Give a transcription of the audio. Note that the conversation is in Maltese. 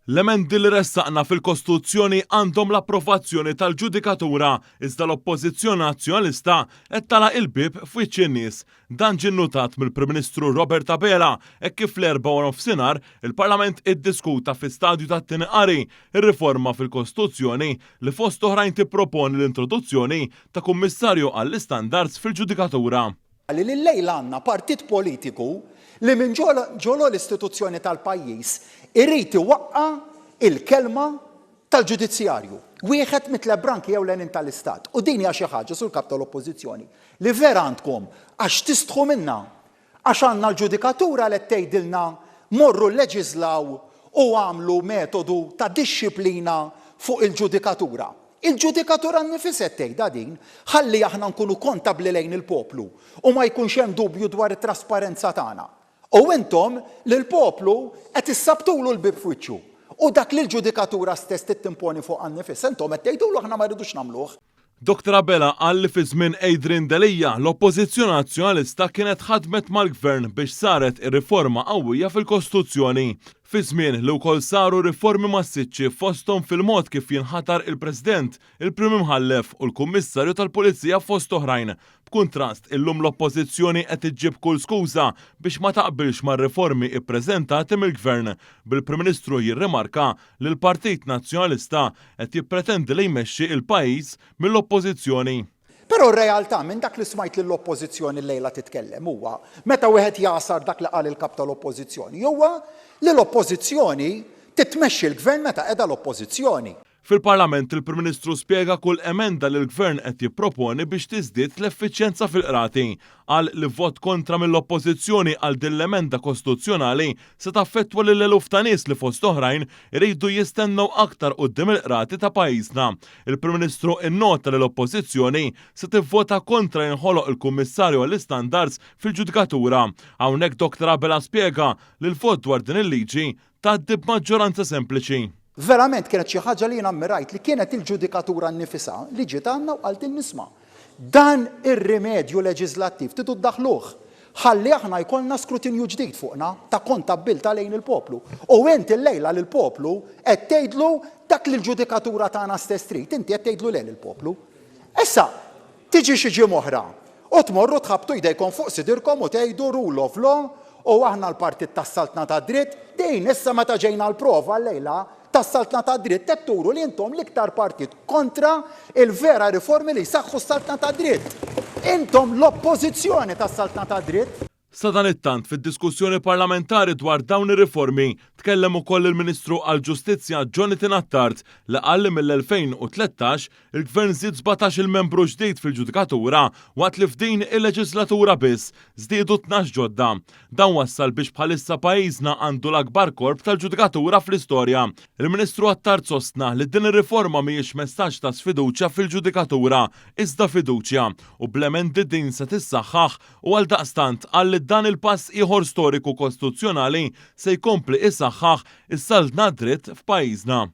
L-emendi li ressaqna fil-Kostituzzjoni għandhom l-approvazzjoni tal-ġudikatura iżda l-Oppożizzjoni Nazzjonalista qed tagħlaq il-bib f'wiċċ in-nies. Dan ġie nnutat mill-Prim Ministru Robert Abela hekk kif fl-4 nofsinhar il-Parlament iddiskuta fi stadju tat-tieni qari ir-riforma fil-Kostituzzjoni li fost oħrajn tipproponi l-introduzzjoni ta' kummissarju għall-istandards fil-ġudikatura. Lillejla għandna partit politiku li minn ġolo l-istituzzjoni tal-pajjiż irid iwaqqa il-kelma tal-ġudizzjarju. Wieħed mit-branki ewlenin tal-Istat. U din hija xi ħaġa sur kap tal-Oppożizzjoni li vera għandkom għax tistħu minnha għax għandna l-ġudikatura li tgħidilna morru leġislaw u għamlu metodu ta' dixxiplina fuq il-ġudikatura. Il-ġudikatura nnifiset tgħidha din ħalli aħna nkunu kontabbli lejn il-poplu u ma jkunx hemm dubju dwar it-trasparenza tagħna. U intom lill-poplu qed issabtulu l-bib f'wiċċu. U dak li l-ġudikatura stess tittimponi fuq għan-nifis, intom qed tgħidulu aħna ma rridux nagħmluh. Dr. Abela qal li fi żmien Adrian Delija l-Oppożizzjoni Nazzjonalista kienet ħadmet mal-Gvern biex saret ir-riforma qawwija fil-Kostituzzjoni. Fi żmien li wkoll saru riformi massiċċi fosthom fil-mod kif jinħatar il-President, il-Prim Imħallef u l-Kummissarju tal-Pulizija fost oħrajn. B'kuntrast illum l-Oppożizzjoni qed iġġib kull skuża biex ma taqbilx mar-riformi ppreżentati mill-Gvern. Bil-Prim Ministru jirrimarka li l-Partit Nazzjonalista qed jippretendi li jmexxi il-pajjiż mill-Oppożizzjoni. Però r-realtà minn dak li smajt li l-Oppożizzjoni llejla titkellem huwa meta wieħed jasar dak li qal il-kap tal-Oppożizzjoni huwa li l-Oppożizzjoni titmexxi l-Gvern meta qiegħda l-Oppożizzjoni. Fil-Parlament il-Prim Ministru spjega kull emenda li l-Gvern qed jipproponi biex tiżdied l-effiċjenza fil-qrati. Qal li vot kontra mill-Oppożizzjoni għal din l-emenda kostituzzjonali se taffettwa lil eluf ta' nies li fost oħrajn iridu jistennew aktar quddiem il-qrati ta' pajjiżna. Il-Prim Ministru innota li l-Oppożizzjoni se tivvota kontra jinħoloq il-Kummissarju għall-Istandards fil-Ġudikatura. Hawnhekk Dr. Abela spjega li l-vot dwar din il-liġi tgħaddi b'maġġoranza sempliċi. Verament kienet xi ħaġa li jiena ammirajt li kienet il-ġudikatura nnifisha li ġiet għandna u qalt nisma' dan ir-rimedju leġislattiv tidu ddaħħluh ħalli aħna jkollna skrutinju ġdid fuqna ta' kontabbilta lejn il-poplu. U inti llejla lill-poplu qed tgħidlu dak li l-ġudikatura tagħna stess trid, inti qed tgħidlu lejn il-poplu. Issa tiġi xi ġiem oħra u tmorru tħabbtu jdejkom fuq sidirkom u tgħidu rule of law u aħna l-partit tas-saltna ta' dritt din issa meta ġejna l-prova llejla tas-saltna ta' dritt qed turu li intom l-iktar partit kontra il-vera riformi li jsaħħu s-saltna ta' dritt. Intom l-Oppożizzjoni tas-saltna ta' dritt. Sa dan it-tant fid-diskussjoni parlamentari dwar dawn ir-riformi tkellem ukoll il-Ministru għall-Ġustizzja Jonathan Attard li qal li mill-2013 il-Gvern żied 17 membru ġdid fil-Ġudikatura waqt li f'din il-leġislatura biss żdiedu 12 ġodda. Dan wassal biex bħalissa pajjiżna għandu l-akbar korp tal-Ġudikatura fl-istorja. Il-Ministru Attard sostna li din ir-riforma mhijiex messaġġ ta' sfiduċja fil-Ġudikatura iżda fiduċja u bl-emendi din se tissaħħaħ u għaldaqstant qal li dan il-pass ieħor storiku kostituzzjonali se jkompli isaħħaħ is-saltna dritt f'pajjiżna.